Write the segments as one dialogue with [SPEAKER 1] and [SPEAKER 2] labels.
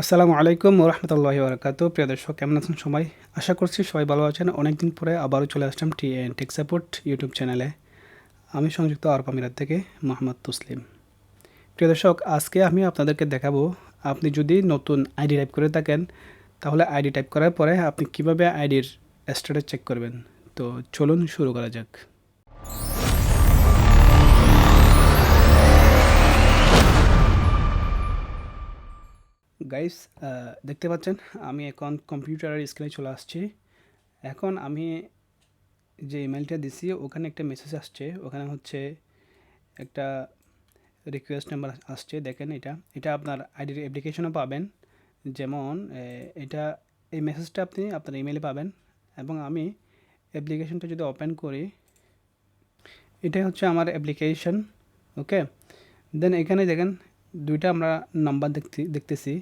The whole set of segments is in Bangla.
[SPEAKER 1] আসসালামু আলাইকুম ওয়া রাহমাতুল্লাহি ওয়া বারাকাতুহু। প্রিয় দর্শক, কেমন আছেন সবাই? আশা করছি সবাই ভালো আছেন। অনেকদিন পরে আবারও চলে আসলাম টিএন টেক সাপোর্ট ইউটিউব চ্যানেলে। আমি সংযুক্ত আরব আমিরাত থেকে মোহাম্মদ তসলিম। প্রিয় দর্শক, আজকে আমি আপনাদেরকে দেখাবো আপনি যদি নতুন আইডি টাইপ করে থাকেন তাহলে আইডি টাইপ করার পরে আপনি কিভাবে আইডির স্ট্যাটাস চেক করবেন। তো চলুন শুরু করা যাক। গাইস, দেখতে পাচ্ছেন আমি এখন কম্পিউটারের স্ক্রিনে চলে আসছি। এখন আমি যে ইমেলটা দিছি ওখানে একটা মেসেজ আসছে, ওখানে হচ্ছে একটা রিকোয়েস্ট নাম্বার আসছে। দেখেন, এটা আপনার আইডির অ্যাপ্লিকেশনও পাবেন। যেমন এটা এই মেসেজটা আপনি আপনার ইমেলে পাবেন। এবং আমি অ্যাপ্লিকেশনটা যদি ওপেন করি, এটাই হচ্ছে আমার অ্যাপ্লিকেশন। ওকে, দেন এখানে দেখেন দুইটা আমরা নাম্বার দেখতেছি,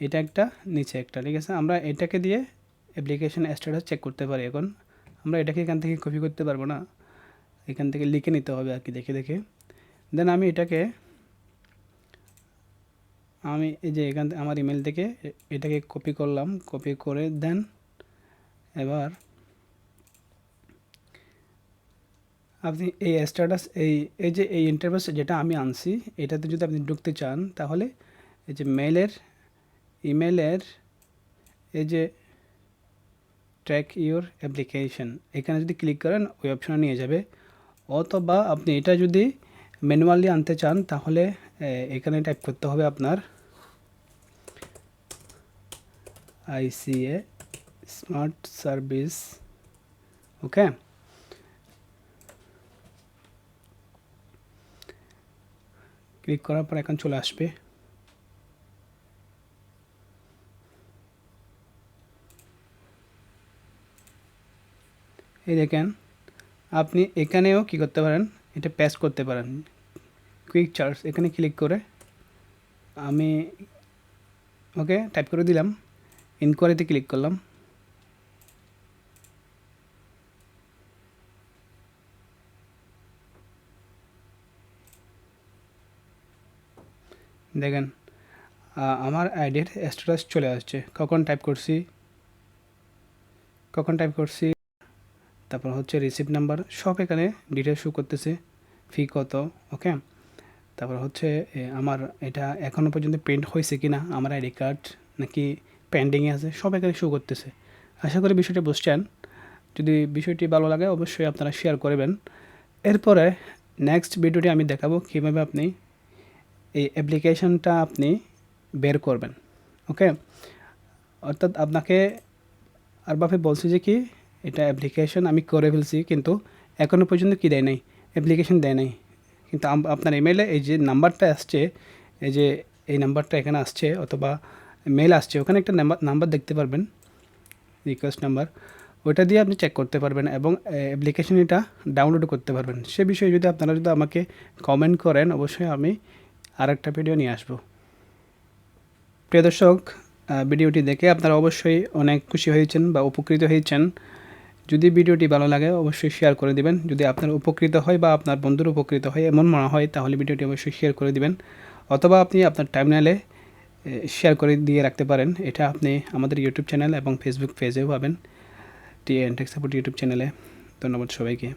[SPEAKER 1] এটা একটা নিচে একটা, ঠিক আছে। আমরা এটাকে দিয়ে অ্যাপ্লিকেশন স্ট্যাটাস চেক করতে পারি। এখন আমরা এটাকে এখান থেকে কপি করতে পারবো না, এখান থেকে লিখে নিতে হবে আর কি, দেখে দেখে। দেন আমি এই যে এখান থেকে আমার ইমেল থেকে এটাকে কপি করলাম, কপি করে দেন এবার আপনি এই স্ট্যাটাস এই যে এই ইন্টারফেস যেটা আমি আনছি এটাতে যদি আপনি ঢুকতে চান তাহলে এই যে ইমেলের এই যে ট্র্যাক ইউর অ্যাপ্লিকেশন, এখানে যদি ক্লিক করেন ওই অপশনে নিয়ে যাবে। অথবা আপনি এটা যদি ম্যানুয়ালি আনতে চান তাহলে এখানে টাইপ করতে হবে আপনার আইসিএ স্মার্ট সার্ভিস। ওকে, ক্লিক করার পর এখন চলে আসবে। এই দেখেন, আপনি এখানেও কি করতে পারেন, এটা পেস্ট করতে পারেন। কুইক চার্জ এখানে ক্লিক করে আমি ওকে টাইপ করে দিলাম, ইনকোয়ারিতে ক্লিক করলাম। দেখেন আমার আইডির স্ট্যাটাস চলে আসছে, কখন টাইপ করছি, তারপর হচ্ছে রিসিপ্ট নাম্বার, সব এখানে ডিটেলস শো করতেছে, ফি কত। ওকে, তারপর হচ্ছে আমার এটা এখনও পর্যন্ত প্রিন্ট হয়েছে কি না, আমার আইডি কার্ড নাকি পেন্ডিংয়ে আছে, সব এখানে শো করতেছে। আশা করি বিষয়টি বুঝছেন। যদি বিষয়টি ভালো লাগে অবশ্যই আপনারা শেয়ার করবেন। এরপরে নেক্সট ভিডিওটি আমি দেখাবো কীভাবে আপনি এই অ্যাপ্লিকেশনটা আপনি বের করবেন। ওকে, অর্থাৎ আপনাকে আরভাবে বলছি যে কি এটা অ্যাপ্লিকেশন আমি করে ফেলছি, কিন্তু এখনও পর্যন্ত কি দেয় নাই, অ্যাপ্লিকেশন দেয় নাই। কিন্তু আপনার ইমেলে এই যে নাম্বারটা আসছে, এই যে এই নাম্বারটা এখানে আসছে অথবা মেল আসছে, ওখানে একটা নাম্বার দেখতে পারবেন, রিকোয়েস্ট নাম্বার, ওইটা দিয়ে আপনি চেক করতে পারবেন এবং অ্যাপ্লিকেশন এটা ডাউনলোড করতে পারবেন। সে বিষয়ে যদি আপনারা আমাকে কমেন্ট করেন অবশ্যই আমি আরেকটা ভিডিও নিয়ে আসবো। প্রিয় দর্শক, ভিডিওটি দেখে আপনারা অবশ্যই অনেক খুশি হয়েছেন বা উপকৃত হয়েছেন। যদি ভিডিওটি ভালো লাগে অবশ্যই শেয়ার করে দিবেন। যদি আপনার উপকৃত হয় বা আপনার বন্ধুর উপকৃত হয় এমন মনে হয় তাহলে ভিডিওটি অবশ্যই শেয়ার করে দিবেন। অথবা আপনি আপনার টাইমলাইনে শেয়ার করে দিয়ে রাখতে পারেন। এটা আপনি আমাদের ইউটিউব চ্যানেল এবং ফেসবুক পেজেও পাবেন, টিএন টেক সাপোর্ট ইউটিউব চ্যানেলে। ধন্যবাদ সবাইকে।